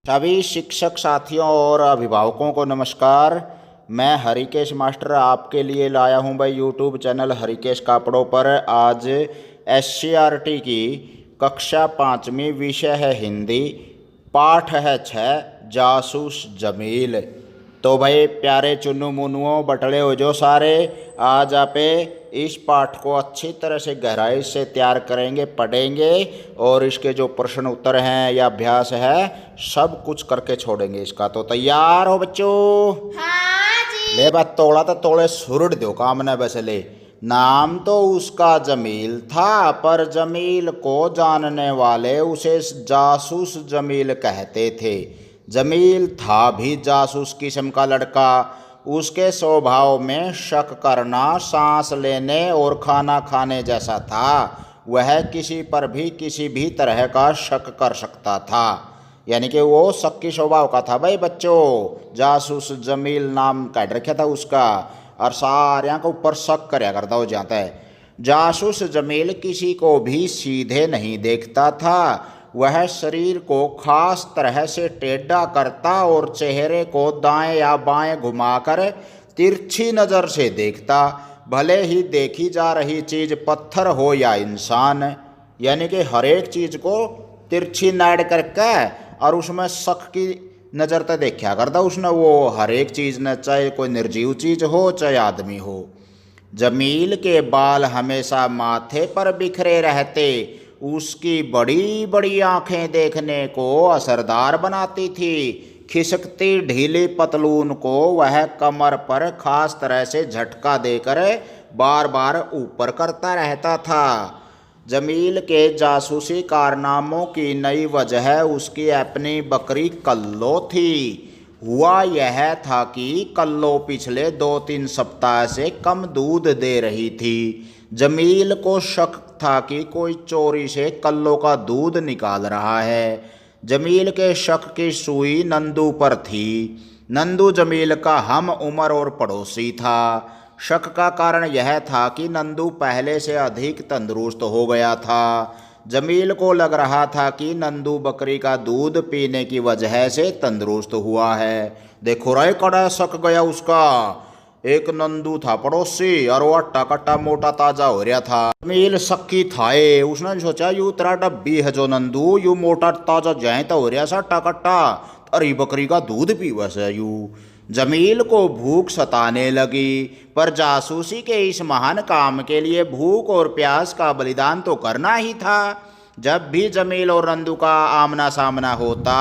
सभी शिक्षक साथियों और अभिभावकों को नमस्कार। मैं हरिकेश मास्टर आपके लिए लाया हूं भाई यूट्यूब चैनल हरिकेश कापड़ों पर। आज SCRT की कक्षा 5वीं विषय है हिंदी, पाठ है 6 जासूस जमील। तो भाई प्यारे चुन्नू मुन्नुओं बटले हो जो सारे, आज आप इस पाठ को अच्छी तरह से गहराई से तैयार करेंगे, पढ़ेंगे और इसके जो प्रश्न उत्तर हैं या अभ्यास है सब कुछ करके छोड़ेंगे इसका। तो तैयार हो बच्चों? हाँ जी। ले बात तोड़ा तो तोड़े सुरड़ दो काम न बस ले। नाम तो उसका जमील था, पर जमील को जानने वाले उसे जासूस जमील कहते थे। जमील था भी जासूस किस्म का लड़का। उसके स्वभाव में शक करना, सांस लेने और खाना खाने जैसा था। वह किसी पर भी किसी भी तरह का शक कर सकता था, यानी कि वो शक्की स्वभाव का था भाई बच्चों। जासूस जमील नाम काट रखा था उसका, और सारिया के ऊपर शक करया करता हो जाता है। जासूस जमील किसी को भी सीधे नहीं देखता था। वह शरीर को खास तरह से टेढ़ा करता और चेहरे को दाएं या बाएं घुमाकर तिरछी नज़र से देखता, भले ही देखी जा रही चीज़ पत्थर हो या इंसान। यानी कि हर एक चीज़ को तिरछी नाड़ करके और उसमें शक की नज़र तो देखा करता उसने वो हर एक चीज़ ने, चाहे कोई निर्जीव चीज़ हो चाहे आदमी हो। जमील के बाल हमेशा माथे पर बिखरे रहते। उसकी बड़ी बड़ी आंखें देखने को असरदार बनाती थी। खिसकती ढीली पतलून को वह कमर पर खास तरह से झटका देकर बार बार ऊपर करता रहता था। जमील के जासूसी कारनामों की नई वजह उसकी अपनी बकरी कल्लो थी। हुआ यह था कि कल्लो पिछले 2-3 सप्ताह से कम दूध दे रही थी। जमील को शक था कि कोई चोरी से कल्लो का दूध निकाल रहा है। जमील के शक की सुई नंदू पर थी। नंदू जमील का हम उम्र और पड़ोसी था। शक का कारण यह था कि नंदू पहले से अधिक तंदुरुस्त हो गया था। जमील को लग रहा था कि नंदू बकरी का दूध पीने की वजह से तंदुरुस्त हुआ है। देखो रे कड़ा शक गया उसका। एक नंदू था पड़ोसी और वो अट्टा कट्टा मोटा ताजा हो रहा था। जमील शक्की थाए, उसने सोचा यू तेरा डब्बी है जो नंदू, यू मोटा ताजा जाए तो हो रहा सा अट्टा कट्टा, अरे बकरी का दूध पीवा से यू। जमील को भूख सताने लगी, पर जासूसी के इस महान काम के लिए भूख और प्यास का बलिदान तो करना ही था। जब भी जमील और नंदू का आमना सामना होता,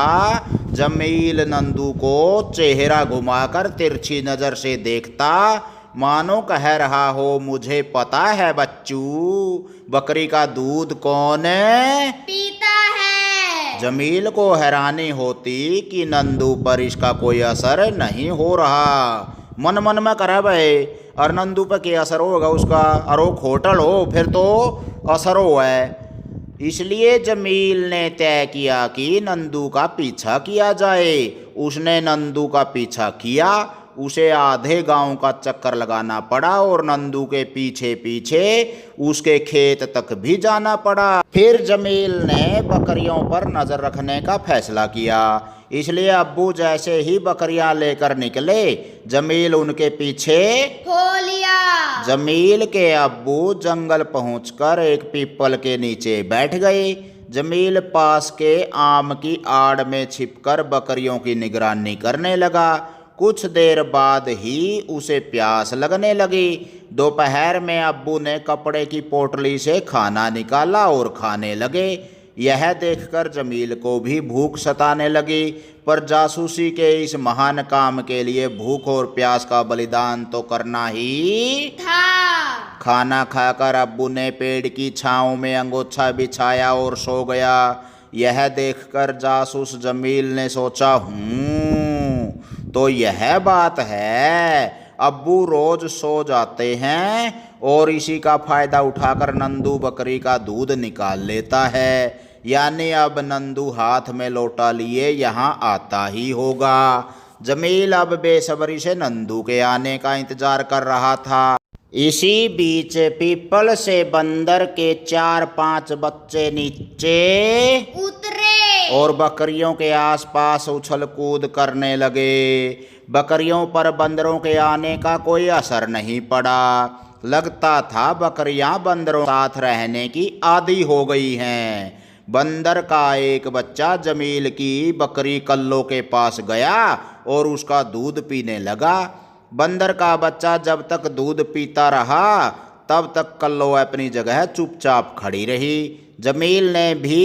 जमील नंदू को चेहरा घुमाकर तिरछी नज़र से देखता, मानो कह रहा हो मुझे पता है बच्चू, बकरी का दूध कौन पीता है। जमील को हैरानी होती कि नंदू पर इसका कोई असर नहीं हो रहा। मन मन में करे भाई, और नंदू पर क्या असर होगा उसका, और वो खोटल हो फिर तो असर हो है। इसलिए जमील ने तय किया कि नंदू का पीछा किया जाए। उसने नंदू का पीछा किया। उसे आधे गांव का चक्कर लगाना पड़ा और नंदू के पीछे पीछे उसके खेत तक भी जाना पड़ा। फिर जमील ने बकरियों पर नजर रखने का फैसला किया। इसलिए अब्बू जैसे ही बकरियां लेकर निकले, जमील उनके पीछे हो लिया। जमील के अब्बू जंगल पहुंचकर एक पीपल के नीचे बैठ गए। जमील पास के आम की आड़ में छिपकर बकरियों की निगरानी करने लगा। कुछ देर बाद ही उसे प्यास लगने लगी। दोपहर में अब्बू ने कपड़े की पोटली से खाना निकाला और खाने लगे। यह देखकर जमील को भी भूख सताने लगी, पर जासूसी के इस महान काम के लिए भूख और प्यास का बलिदान तो करना ही था। खाना खाकर अब्बू ने पेड़ की छांव में अंगोछा बिछाया और सो गया। यह देखकर जासूस जमील ने सोचा, तो यह बात है, अब्बू रोज सो जाते हैं और इसी का फायदा उठाकर नंदू बकरी का दूध निकाल लेता है। यानी अब नंदू हाथ में लोटा लिए यहाँ आता ही होगा। जमील अब बेसब्री से नंदू के आने का इंतजार कर रहा था। इसी बीच पीपल से बंदर के 4-5 बच्चे नीचे उतरे। और बकरियों के आसपास उछल कूद करने लगे। बकरियों पर बंदरों के आने का कोई असर नहीं पड़ा। लगता था बकरियां बंदरों के साथ रहने की आदी हो गई हैं। बंदर का एक बच्चा जमील की बकरी कल्लो के पास गया और उसका दूध पीने लगा। बंदर का बच्चा जब तक दूध पीता रहा तब तक कल्लो अपनी जगह चुपचाप खड़ी रही। जमील ने भी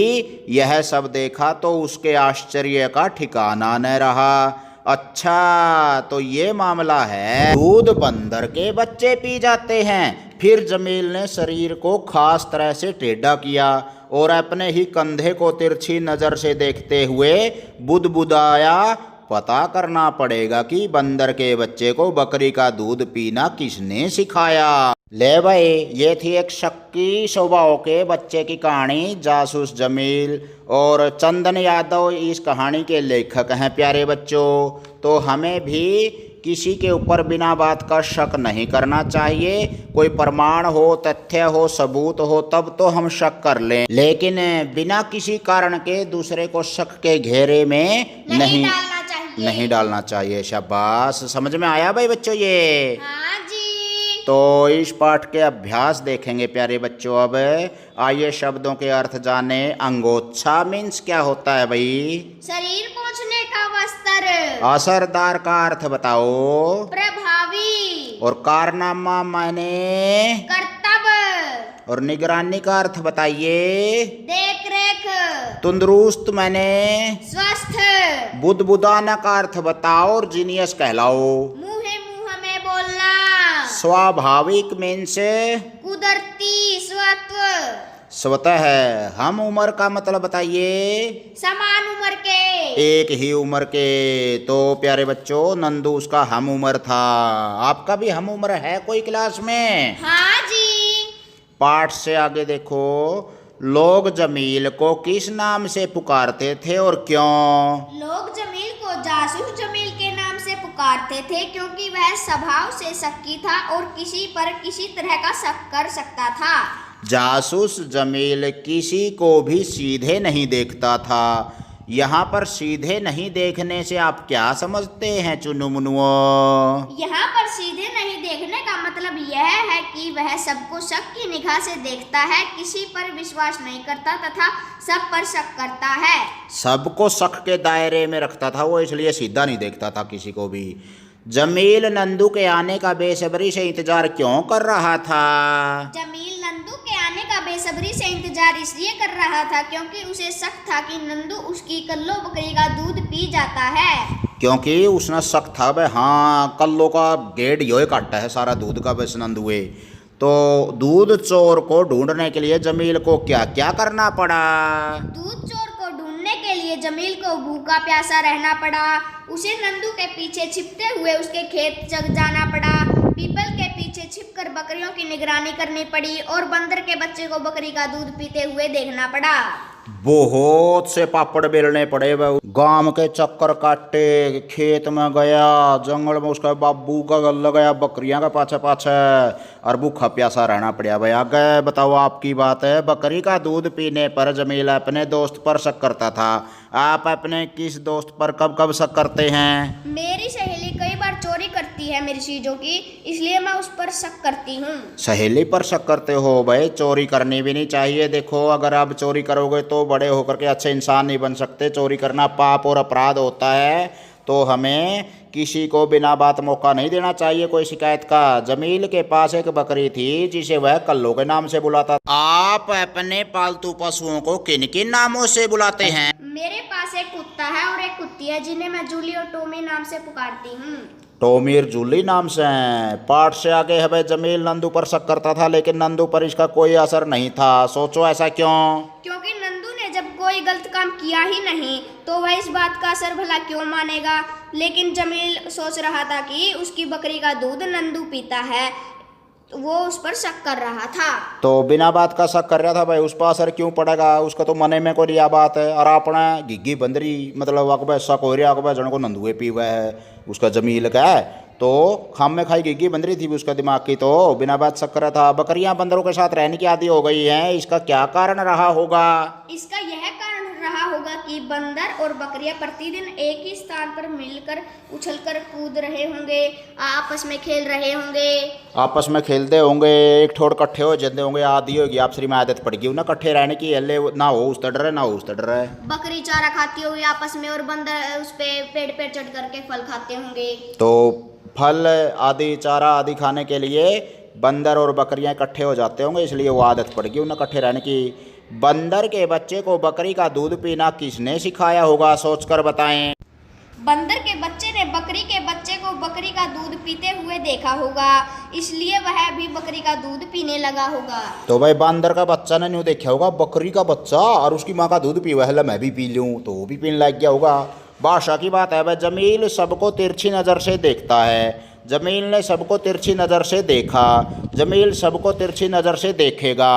यह सब देखा तो उसके आश्चर्य का ठिकाना न रहा। अच्छा, तो ये मामला है, दूध बंदर के बच्चे पी जाते हैं। फिर जमील ने शरीर को खास तरह से टेढ़ा किया और अपने ही कंधे को तिरछी नजर से देखते हुए बुदबुदाया, पता करना पड़ेगा कि बंदर के बच्चे को बकरी का दूध पीना किसने सिखाया। ले भाई, ये थी एक शक्की स्वभाव के बच्चे की कहानी, जासूस जमील। और चंदन यादव इस कहानी के लेखक हैं। प्यारे बच्चों, तो हमें भी किसी के ऊपर बिना बात का शक नहीं करना चाहिए। कोई प्रमाण हो, तथ्य हो, सबूत हो तब तो हम शक कर लें, लेकिन बिना किसी कारण के दूसरे को शक के घेरे में नहीं डालना चाहिए। शाबाश, समझ में आया भाई बच्चों ये? हाँ जी। तो इस पाठ के अभ्यास देखेंगे प्यारे बच्चों। अब आइए शब्दों के अर्थ जाने। अंगोच्छा मीन्स क्या होता है भाई? शरीर पोंछने का वस्त्र। असरदार का अर्थ बताओ। प्रभावी। और कारनामा माने? कर्तव्य। और निगरानी का अर्थ बताइए। देख रेख। तंदुरुस्त माने? स्वस्थ। बुदबुदाना का अर्थ बताओ और जीनियस कहलाओ। मुंह में बोलना। स्वाभाविक मीन्स? कुदरती, स्वत्व। स्वतः है। हम उम्र का मतलब बताइए। समान उम्र के। एक ही उम्र के। तो प्यारे बच्चों, नंदू उसका हम उम्र था। आपका भी हम उम्र है कोई क्लास में? हाँ जी। पाठ से आगे देखो। लोग जमील को किस नाम से पुकारते थे और क्यों? लोग जमील को जासूस जमील के नाम से पुकारते थे क्योंकि वह स्वभाव से शक्की था और किसी पर किसी तरह का शक कर सकता था। जासूस जमील किसी को भी सीधे नहीं देखता था। यहाँ पर सीधे नहीं देखने से आप क्या समझते हैं चुनु मुनुओ? यहाँ पर सीधे नहीं देखने का मतलब यह है कि वह सबको शक की निगाह से देखता है, किसी पर विश्वास नहीं करता तथा सब पर शक करता है। सबको शक के दायरे में रखता था वो, इसलिए सीधा नहीं देखता था किसी को भी। जमील नंदू के आने का बेसब्री से इंतजार क्यों कर रहा था? जमील नंदू के आने का बेसब्री से इंतजार इसलिए कर रहा था क्योंकि उसे शक था कि नंदू उसकी कल्लो बकरी का दूध पी जाता है। क्योंकि उसने शक था भाई, हाँ कल्लो का गेट यो काटा है सारा दूध का बस नंदुए। तो दूध चोर को ढूंढने के लिए जमील को क्या क्या करना पड़ा? दूध चोर को ढूंढने के लिए जमील को भूखा प्यासा रहना पड़ा। उसे नंदू के पीछे छिपते हुए उसके खेत जाना पड़ा। पीपल के पीछे छिपकर बकरियों की निगरानी करनी पड़ी और बंदर के बच्चे को बकरी का दूध पीते हुए देखना पड़ा। बहुत से पापड़ बेलने पड़े। वह गांव के चक्कर काटे, खेत में गया, जंगल में उसका बाबू का गल गया, बकरियां का पाछे पाछे, और भूखा प्यासा रहना पड़ा भाई। आगे बताओ आपकी बात है। बकरी का दूध पीने पर जमील अपने दोस्त पर शक करता था। आप अपने किस दोस्त पर कब कब शक करते हैं? मेरी सहेली कई बार चोरी करती है मेरी चीजों की, इसलिए मैं उस पर शक करती हूँ। सहेली पर शक करते हो भाई? चोरी करनी भी नहीं चाहिए। देखो, अगर आप चोरी करोगे तो बड़े होकर के अच्छे इंसान नहीं बन सकते। चोरी करना पाप और अपराध होता है, तो हमें किसी को बिना बात मौका नहीं देना चाहिए कोई शिकायत का। जमील के पास एक बकरी थी जिसे वह कल्लो के नाम से बुलाता। आप अपने पालतू पशुओं को किन किन नामों से बुलाते हैं? मेरे पास एक कुत्ता है और एक कुत्ती है जिन्हें मैं जूली और टॉमी नाम से पुकारती हूँ। टॉमी और जूली नाम से हैं। पाठ से आगे है भाई, जमील नंदू पर शक करता था लेकिन नंदू पर इसका कोई असर नहीं था। सोचो ऐसा क्यों? क्योंकि नंदू ने जब कोई गलत काम किया ही नहीं तो वह इस बात का असर भला क्यों मानेगा। लेकिन जमील सोच रहा था कि उसकी बकरी का दूध नंदू पीता है, वो उस पर शक कर रहा था। तो बिना बात का शक कर रहा था भाई, उस पर असर क्यों पड़ेगा? उसका तो मने में कोई यह बात है। और अपना घिग्गी बंदरी मतलब अकबर शक हो रहा अकबर जन को नंदुए पी हुआ है उसका जमील का है, तो खाम में खाई घिग्गी बंदरी थी उसका दिमाग की, तो बिना बात शक कर रहा था। बकरियां बंदरों के साथ रहने की आदी हो गई हैं, इसका क्या कारण रहा होगा? इसका यह कारण रहा होगा कि बंदर और बकरियां प्रतिदिन एक ही स्थान पर मिलकर उछलकर कूद रहे होंगे, आपस में खेल रहे होंगे। आपस में खेलते होंगे, एक ठोड़ इकट्ठे हो जाते होंगे, आदि होगी आपसी में आदत पड़ गई ना इकट्ठे रहने की, हल्ले ना हो उस डर है ना हो उस डर है। बकरी चारा खाती होगी आपस में और बंदर उस पे पेड़ पे चढ़ करके फल खाते होंगे। तो फल आदि चारा आदि खाने के लिए बंदर और बकरियां इकट्ठे हो जाते होंगे, इसलिए वो आदत पड़ गई उन्हें इकट्ठे रहने की। बंदर के बच्चे को बकरी का दूध पीना किसने सिखाया होगा, सोचकर बताएं। बंदर के बच्चे ने बकरी के बच्चे को बकरी का दूध पीते हुए देखा होगा, इसलिए वह भी बकरी का दूध पीने लगा होगा। तो भाई बंदर का बच्चा ने न्यू देखा होगा बकरी का बच्चा और उसकी माँ का दूध पीवा है, मैं भी पी लूँ, तो वो भी पीने लग गया होगा। बादशाह की बात है भाई, जमील सबको तिरछी नज़र से देखता है। जमील ने सबको तिरछी नज़र से देखा, जमील सबको तिरछी नज़र से देखेगा।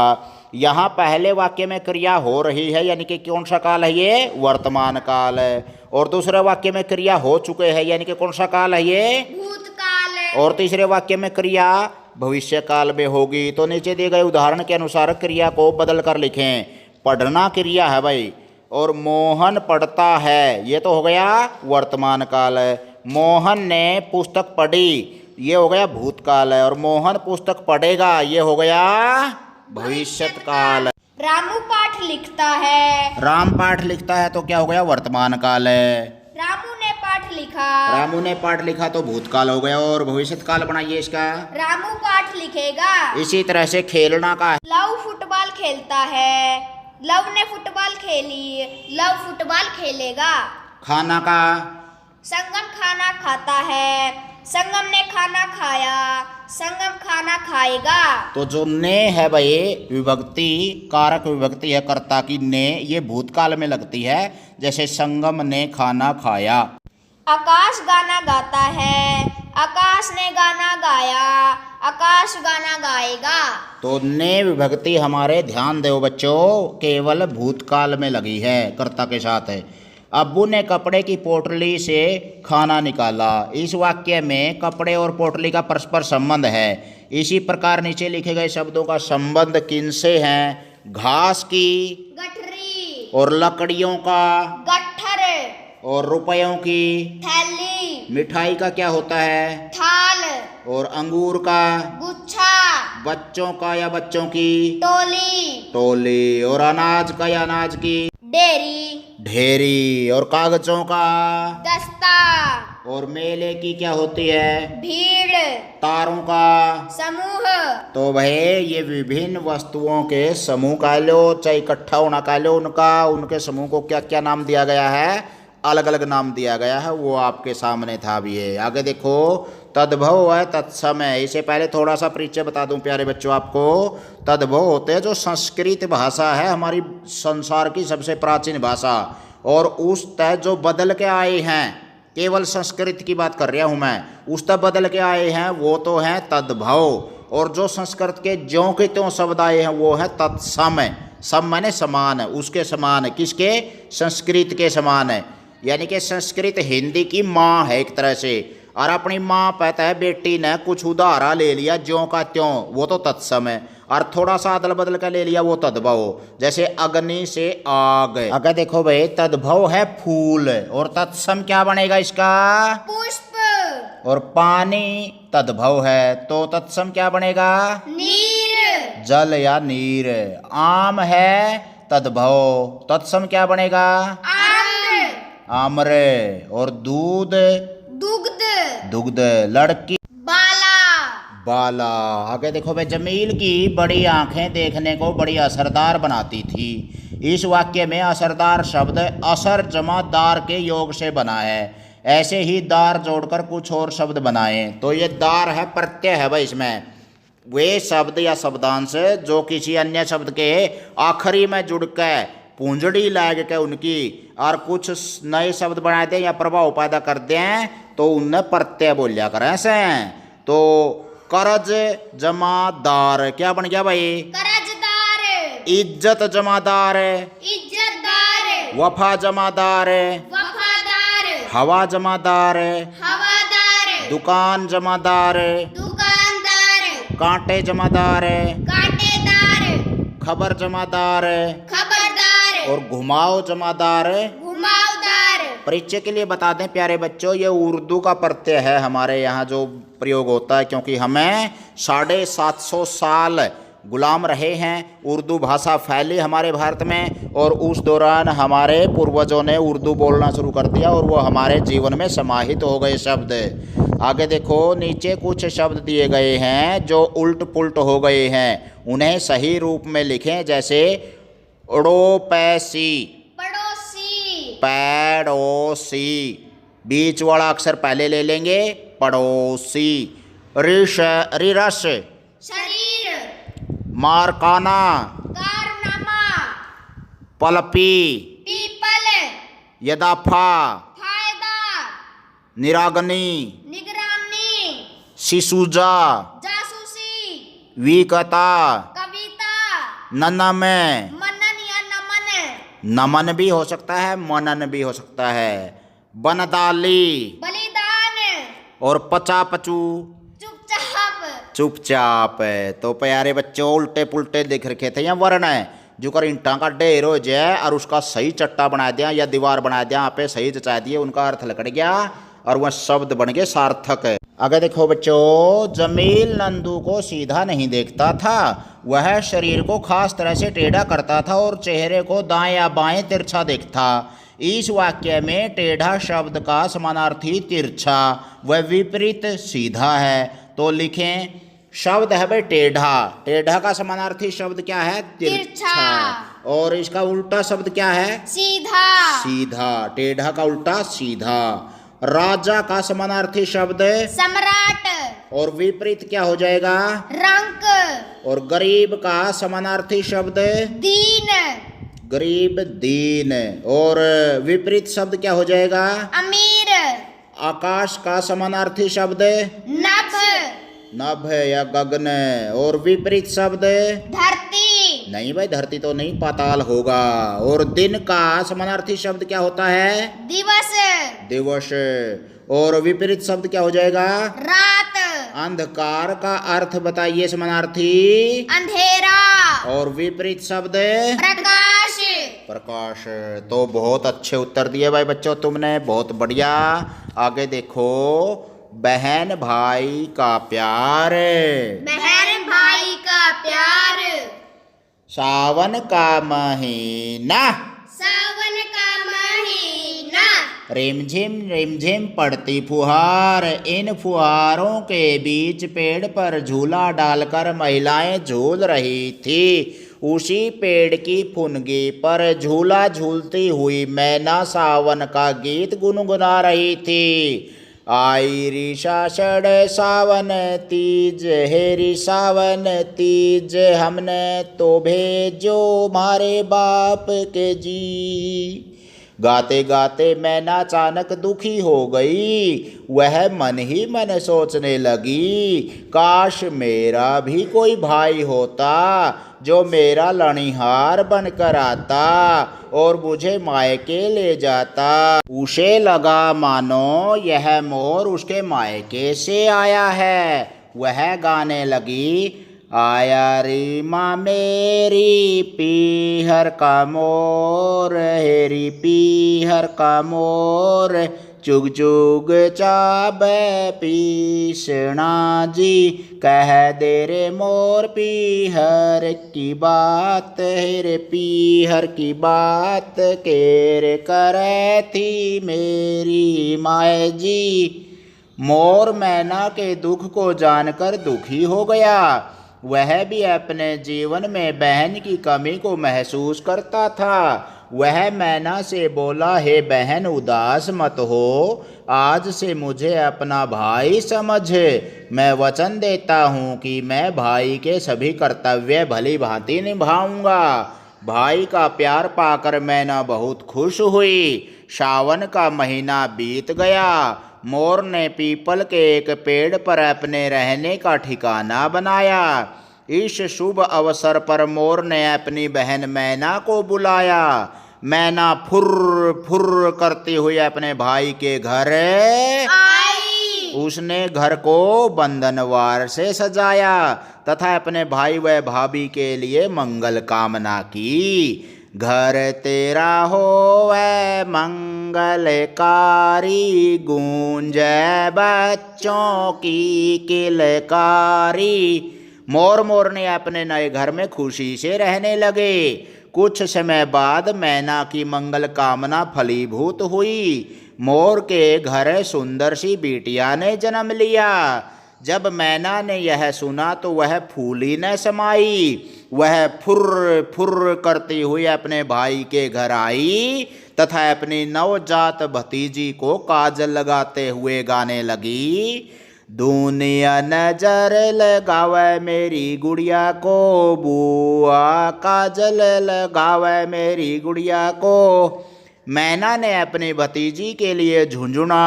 यहाँ पहले वाक्य में क्रिया हो रही है, यानी कि कौन सा काल है, ये वर्तमान काल है। और दूसरे वाक्य में क्रिया हो चुके हैं, यानी कि कौन सा काल है, ये भूतकाल है। और तीसरे वाक्य में क्रिया भविष्य काल में होगी। तो नीचे दिए गए उदाहरण के अनुसार क्रिया को बदल कर लिखें। पढ़ना क्रिया है भाई, और मोहन पढ़ता है, ये तो हो गया वर्तमान काल है। मोहन ने पुस्तक पढ़ी, ये हो गया भूतकाल है। और मोहन पुस्तक पढ़ेगा, ये हो गया भविष्यत काल। रामू पाठ लिखता है, राम पाठ लिखता है, तो क्या हो गया वर्तमान काल है। रामू ने पाठ लिखा, रामू ने पाठ लिखा तो भूतकाल हो गया। और भविष्यत काल बनाइए इसका, रामू पाठ लिखेगा। इसी तरह से खेलना का है। लव फुटबॉल खेलता है, लव ने फुटबॉल खेली, लव फुटबॉल खेलेगा। खाना का, संगम खाना खाता है, संगम ने खाना खाया, संगम खाना खाएगा। तो जो ने है भाई विभक्ति, कारक विभक्ति है कर्ता की ने, ये भूतकाल में लगती है, जैसे संगम ने खाना खाया। आकाश गाना गाता है, आकाश ने गाना गाया, आकाश गाना गाएगा। तो ने विभक्ति हमारे ध्यान दो बच्चों, केवल भूतकाल में लगी है, कर्ता के साथ है। अब्बू ने कपड़े की पोटली से खाना निकाला, इस वाक्य में कपड़े और पोटली का परस्पर संबंध है। इसी प्रकार नीचे लिखे गए शब्दों का संबंध किनसे है, घास की, गठरी, और लकड़ियों का, गट्ठर, और रुपयों की, थैली, मिठाई का क्या होता है, थाल, और अंगूर का, गुच्छा, बच्चों का या बच्चों की, टोली, टोली, और अनाज का या अनाज की, डेरी, ढेरी, और कागजों का, दस्ता, और मेले की क्या होती है, भीड़, तारों का। समूह। तो भाई ये विभिन्न वस्तुओं के समूह कह लो, चाहे इकट्ठा होना कह लो, उनके समूह को क्या क्या नाम दिया गया है, अलग अलग नाम दिया गया है, वो आपके सामने था भी है। आगे देखो, तद्भव है तत्सम है। इसे पहले थोड़ा सा परिचय बता दूं प्यारे बच्चों आपको। तद्भव होते हैं जो संस्कृत भाषा है, हमारी संसार की सबसे प्राचीन भाषा, और उस तय जो बदल के आए हैं, केवल संस्कृत की बात कर रहा हूँ मैं, उस तय बदल के आए हैं वो तो हैं तद्भव। और जो संस्कृत के ज्यों के त्यों शब्द आए हैं वो है तत्सम। सम माने समान है, उसके समान है, किसके, संस्कृत के समान है। यानी कि संस्कृत हिंदी की माँ है एक तरह से, और अपनी माँ कहता है बेटी ने कुछ उदाहरा ले लिया ज्यों का त्यों, वो तो तत्सम है। और थोड़ा सा अदल बदल कर ले लिया वो तद्भव, जैसे अग्नि से आग। अगर देखो भाई तद्भव है फूल, और तत्सम क्या बनेगा इसका, पुष्प। और पानी तद्भव है, तो तत्सम क्या बनेगा, नीर, जल या नीर। आम है तद्भव, तत्सम क्या बनेगा, आम्र। और दूध, दुग्ध, दुग्ध। लड़की, बाला, बाला। आगे देखो भाई, जमील की बड़ी आंखें देखने को बड़ी असरदार बनाती थी। इस वाक्य में असरदार शब्द असर जमा दार के योग से बना है। ऐसे ही दार जोड़कर कुछ और शब्द बनाए। तो ये दार है, प्रत्यय है भाई इसमें, वे शब्द या शब्दांश जो किसी अन्य शब्द के आखिरी में जुड़ के पूंजड़ी लाग के उनकी और कुछ नए शब्द बनाते हैं या प्रभाव पैदा करते हैं, तो उन्हें प्रत्यय बोलिया करें ऐसे। तो कर्ज जमादार क्या बन गया भाई, कर्जदार। इज्जत जमादार, इज्जतदार। वफा जमादार, वफादार। हवा जमादार, हवादार। दुकान जमादार, दुकानदार। कांटे जमादार, कांटेदार। खबर जमादार, खबरदार। और घुमाओ जमादार, घुमाओदार। परिचय के लिए बता दें प्यारे बच्चों, ये उर्दू का प्रत्यय है हमारे यहाँ जो प्रयोग होता है, क्योंकि हमें 750 साल गुलाम रहे हैं। उर्दू भाषा फैली हमारे भारत में और उस दौरान हमारे पूर्वजों ने उर्दू बोलना शुरू कर दिया और वो हमारे जीवन में समाहित हो गए शब्द। आगे देखो, नीचे कुछ शब्द दिए गए हैं जो उल्ट पुल्ट हो गए हैं, उन्हें सही रूप में लिखें। जैसे अड़ोपैसी, पड़ोसी, पैड़ोसी, बीच वाला अक्षर पहले ले लेंगे, पड़ोसी। रिश, रिरस, शरीर, मारकाना, कारनामा, पलपी, पीपल, यदाफा, फायदा, निरागनी, निगरानी, शिशुजा, जासूसी, विकता, कविता, ननमे, मनन या नमन, नमन भी हो सकता है, मनन भी हो सकता है। बनदाली बलिदान, और पचापचू, चुपचाप, चुपचाप। तो प्यारे बच्चों, उल्टे पुल्टे दिख रखे थे यहाँ वर्ण है जो कर ईंटा का ढेर हो जाए और उसका सही चट्टा बना दिया या दीवार बना दिया, यहाँ पे सही जचा दिए, उनका अर्थ लकड़ गया और वह शब्द बन गए सार्थक। अगर देखो बच्चों, जमील नंदू को सीधा नहीं देखता था, वह शरीर को खास तरह से टेढ़ा करता था और चेहरे को दाएं या बाएं तिरछा देखता। इस वाक्य में टेढ़ा शब्द का समानार्थी तिरछा व विपरीत सीधा है। तो लिखें, शब्द है भाई टेढ़ा, टेढ़ा का समानार्थी शब्द क्या है? तिरछा। और इसका उल्टा शब्द क्या है? सीधा, सीधा। टेढ़ा का उल्टा सीधा। राजा का समानार्थी शब्द सम्राट, और विपरीत क्या हो जाएगा? रंक। और गरीब का समानार्थी शब्द दीन, गरीब दीन। और विपरीत शब्द क्या हो जाएगा? अमीर। आकाश का समानार्थी शब्द नभ, नभ या गगन। और विपरीत शब्द धरती। नहीं भाई, धरती तो नहीं, पाताल होगा। और दिन का समानार्थी शब्द क्या होता है? दिवस, दिवस। और विपरीत शब्द क्या हो जाएगा? रात। अंधकार का अर्थ बताइए समानार्थी? अंधेरा। और विपरीत शब्द प्रकाश, प्रकाश। तो बहुत अच्छे उत्तर दिए भाई बच्चों तुमने, बहुत बढ़िया। आगे देखो, बहन भाई का प्यार। बहन भाई का प्यार। सावन का महीना, सावन का महीना। रिमझिम पड़ती फुहार, इन फुहारों के बीच पेड़ पर झूला डालकर महिलाएं झूल रही थी। उसी पेड़ की फुनगी पर झूला झूलती हुई मैना सावन का गीत गुनगुना रही थी। आई री साषढ़ सावन तीज, हेरी सावन तीज, हमने तो भेजो मारे बाप के जी। गाते गाते मैना अचानक दुखी हो गई। वह मन ही मन सोचने लगी, काश मेरा भी कोई भाई होता जो मेरा लणिहार बनकर आता और मुझे मायके ले जाता। उसे लगा मानो यह मोर उसके मायके से आया है। वह गाने लगी, आया री माँ मेरी पीहर का मोर, हेरी पीहर का मोर, चुग चुग चाबे पीसना जी, कह दे रे मोर पीहर की बात, हेरे पीहर की बात, केर करे थी मेरी माए जी। मोर मैना के दुख को जानकर दुखी हो गया। वह भी अपने जीवन में बहन की कमी को महसूस करता था। वह मैना से बोला, हे बहन उदास मत हो, आज से मुझे अपना भाई समझ। मैं वचन देता हूँ कि मैं भाई के सभी कर्तव्य भली भांति निभाऊंगा। भाई का प्यार पाकर मैना बहुत खुश हुई। सावन का महीना बीत गया। मोर ने पीपल के एक पेड़ पर अपने रहने का ठिकाना बनाया। इस शुभ अवसर पर मोर ने अपनी बहन मैना को बुलाया। मैना फुर फुर करती हुई अपने भाई के घर आई। उसने घर को बंधनवार से सजाया तथा अपने भाई व भाभी के लिए मंगल कामना की। घर तेरा होवे मंगल मंगलकारी, गूंजे बच्चों की किलकारी। मोर मोरनी अपने नए घर में खुशी से रहने लगे। कुछ समय बाद मैना की मंगल कामना फलीभूत हुई। मोर के घर सुंदर सी बिटिया ने जन्म लिया। जब मैना ने यह सुना तो वह फूली न समाई। वह फुर्र फुर्र करती हुई अपने भाई के घर आई तथा अपनी नवजात भतीजी को काजल लगाते हुए गाने लगी। दुनिया नजर लगावे मेरी गुड़िया को, बुआ काजल लगावे मेरी गुड़िया को। मैना ने अपनी भतीजी के लिए झुंझुना,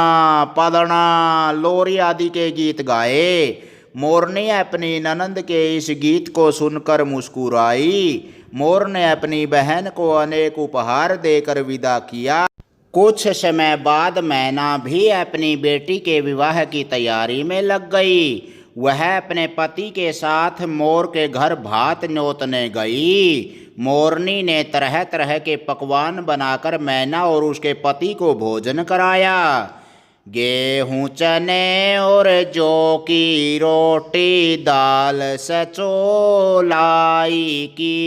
पदना, लोरी आदि के गीत गाए। मोरनी अपनी ननंद के इस गीत को सुनकर मुस्कुराई। मोर ने अपनी बहन को अनेक उपहार देकर विदा किया। कुछ समय बाद मैना भी अपनी बेटी के विवाह की तैयारी में लग गई। वह अपने पति के साथ मोर के घर भात न्योतने गई। मोरनी ने तरह तरह के पकवान बनाकर मैना और उसके पति को भोजन कराया। गेहूँ चने और जौ की रोटी, दाल सचोलाई की,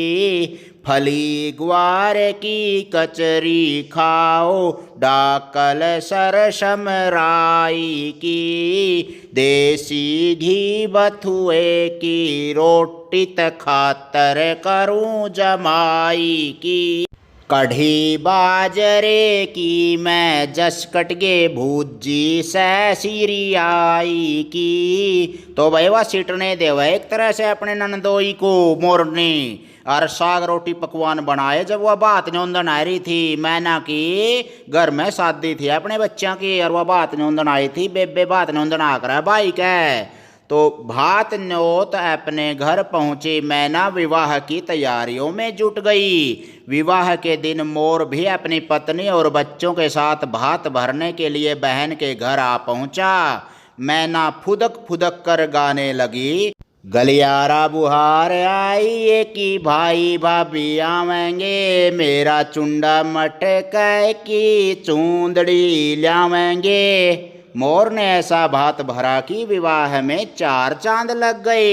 फली ग्वार की कचरी खाओ, डाकल सरसम राई की, देसी घी बथुए की रोटी खातर करूं जमाई की, कढ़ी बाजरे की मैं जसकटगे भूजी से सीरियाई की। तो भाई वह सीटने देवा एक तरह से अपने ननदोई को मोरनी और साग रोटी पकवान बनाए। जब वह बात न्योंदन आ रही थी, मैना की घर में शादी थी अपने बच्चों की और वह बात न्योंदन आई थी। बेबे बात न्योंदन आकर भाई कह तो भात न्योत अपने घर पहुंची मैना विवाह की तैयारियों में जुट गई। विवाह के दिन मोर भी अपनी पत्नी और बच्चों के साथ भात भरने के लिए बहन के घर आ पहुंचा। मैना फुदक फुदक कर गाने लगी। गलियारा बुहार आई कि भाई भाभी आवेंगे, मेरा चुंडा मटक की चूंदड़ी लावेंगे। मोर ने ऐसा भात भरा कि विवाह में 4 चांद लग गए।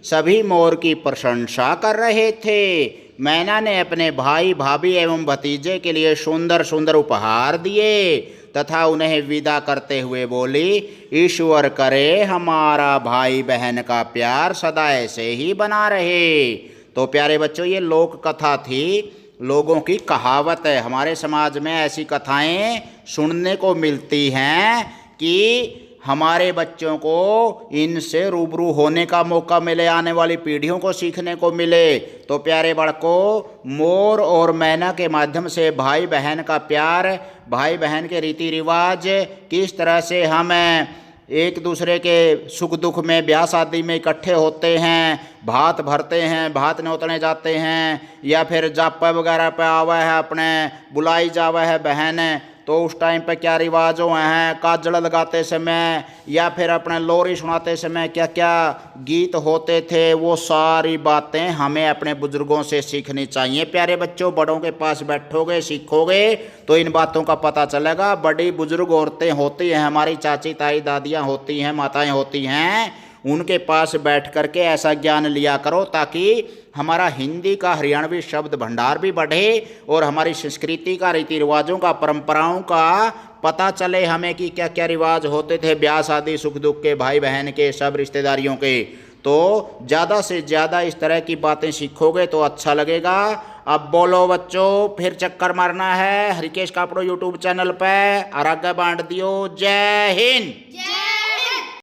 सभी मोर की प्रशंसा कर रहे थे। मैना ने अपने भाई भाभी एवं भतीजे के लिए सुंदर सुंदर उपहार दिए तथा उन्हें विदा करते हुए बोली, ईश्वर करे हमारा भाई बहन का प्यार सदा ऐसे ही बना रहे। तो प्यारे बच्चों, ये लोक कथा थी, लोगों की कहावत है। हमारे समाज में ऐसी कथाएं सुनने को मिलती हैं कि हमारे बच्चों को इनसे रूबरू होने का मौका मिले, आने वाली पीढ़ियों को सीखने को मिले। तो प्यारे बड़कों, मोर और मैना के माध्यम से भाई बहन का प्यार, भाई बहन के रीति रिवाज, किस तरह से हम एक दूसरे के सुख दुख में, ब्याह शादी में इकट्ठे होते हैं, भात भरते हैं, भात न्योतने जाते हैं, या फिर जापा वगैरह पे आवा है अपने बुलाई जावा है बहन, तो उस टाइम पे क्या रिवाजों हैं, काजल लगाते समय या फिर अपने लोरी सुनाते समय क्या क्या गीत होते थे, वो सारी बातें हमें अपने बुजुर्गों से सीखनी चाहिए। प्यारे बच्चों, बड़ों के पास बैठोगे, सीखोगे तो इन बातों का पता चलेगा। बड़ी बुजुर्ग औरतें होती हैं, हमारी चाची ताई दादियाँ होती हैं, माताएँ होती हैं, उनके पास बैठ करके ऐसा ज्ञान लिया करो ताकि हमारा हिंदी का हरियाणवी शब्द भंडार भी बढ़े और हमारी संस्कृति का, रीति रिवाजों का, परंपराओं का पता चले हमें कि क्या क्या रिवाज होते थे ब्याह शादी सुख दुख के, भाई बहन के, सब रिश्तेदारियों के। तो ज़्यादा से ज़्यादा इस तरह की बातें सीखोगे तो अच्छा लगेगा। अब बोलो बच्चों, फिर चक्कर मारना है हरिकेश कापड़ो यूट्यूब चैनल पे और आगे बांट दियो। जय हिंद।